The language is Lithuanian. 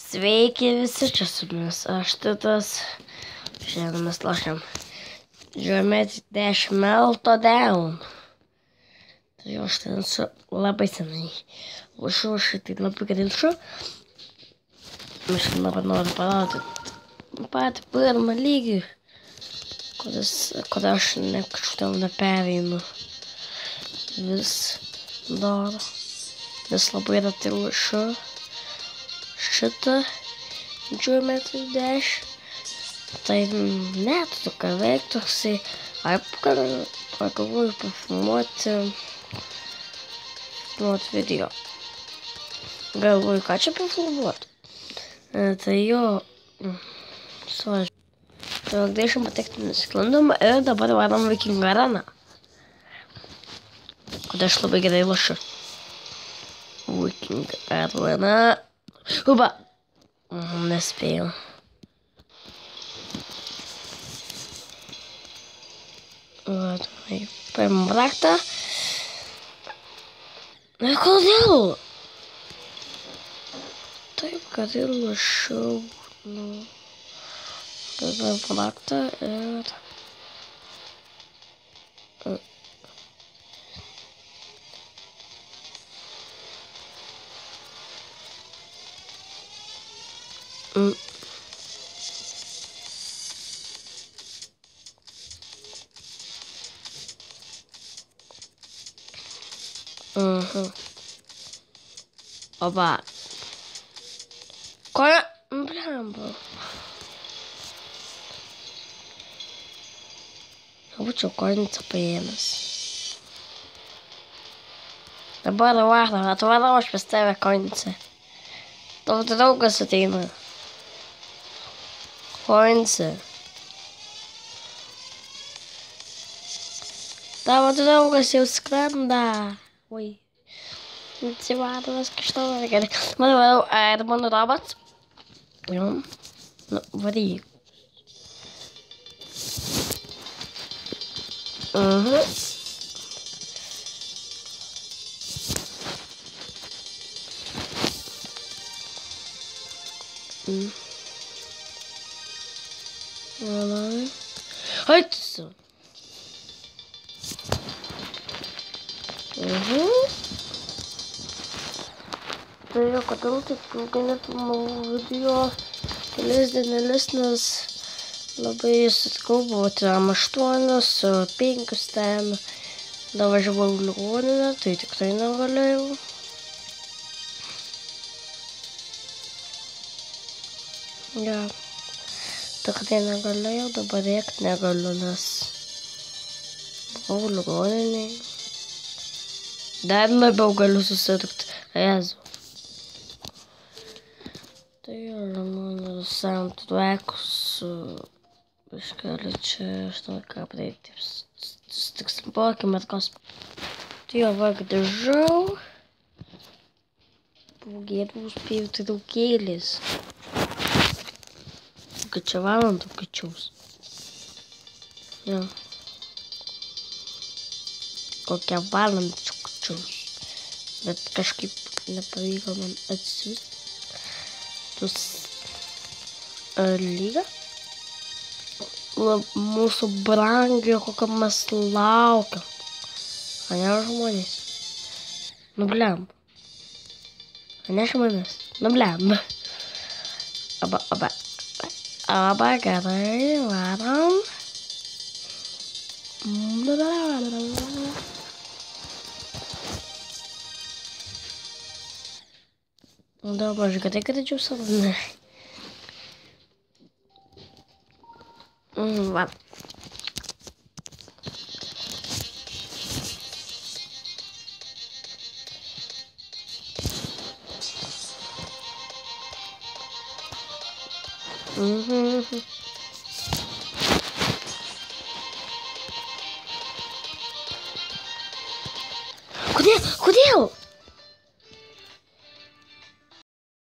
Sveiki visi, čia su jumis aš Titas. Šiandien mes lošiam Geometry Dash Meltdown. Tai aš ten su labai senai lošiu, šitai labai greičiu. Aš dabar noriu parodyti patį pirmą lygį, kur aš kažkodėl nepereinu vis dar, nes labai retai lošiu šitą Geometry Dash. Tai neturiu ką veikti, toksai pagalvoju pafilmuoti video. Galvoju, ką čia pafilmuoti. Tai jo, tai grįžtam patekti nesklandumą ir dabar varom Viking areną, kur aš labai gerai lošiu. Viking arena. Uba! Nespėjau. Paimam raktą. Na, kodėl? Taip, kad ir lošiau. Paimam raktą ir... Oba. Koja? Blemba. Būčiau kojinicą paėmęs. Dabar atvarau aš pas tave kojinicą. Tavo draugas ateina. Kojinicą. Tavo draugas jau skrenda. Oi. Atsivadomas kažtau gerai. Man varau Airman robots. Jau. Nu, varyk. Ait su. Tai jau kodėl taip ilgai nefilmavau video kelias dienelis, nes labai sutikau, buvo ten 8, 5 ten. Davažiavau į ligoninę, tai tikrai negalėjau. Ja. Tikrai negalėjau, dabar rėkti negaliu, nes buvau ligoniniai. Dar labiau galiu susirgti. Jezu. Tai yra mano soundtrackus biškeli čia, aš noriu ką padaryti. Sutiksim po akimirkos. Tai jo, va, grįžau. Buvo gėdų spėjau traukėlis. Kad čia valandų kačiaus. Jo. Kokią valandą kačiaus. Bet kažkaip nepavyko man atsiųsti. Lygą. Mūsų brangiai, kokią mes laukiam. A ne žmonės? Nu blemba. A ne žmonės? Nu blemba. Aba gerai, varom. Dabar aš gerai greičiau savo. Va. Kodėl?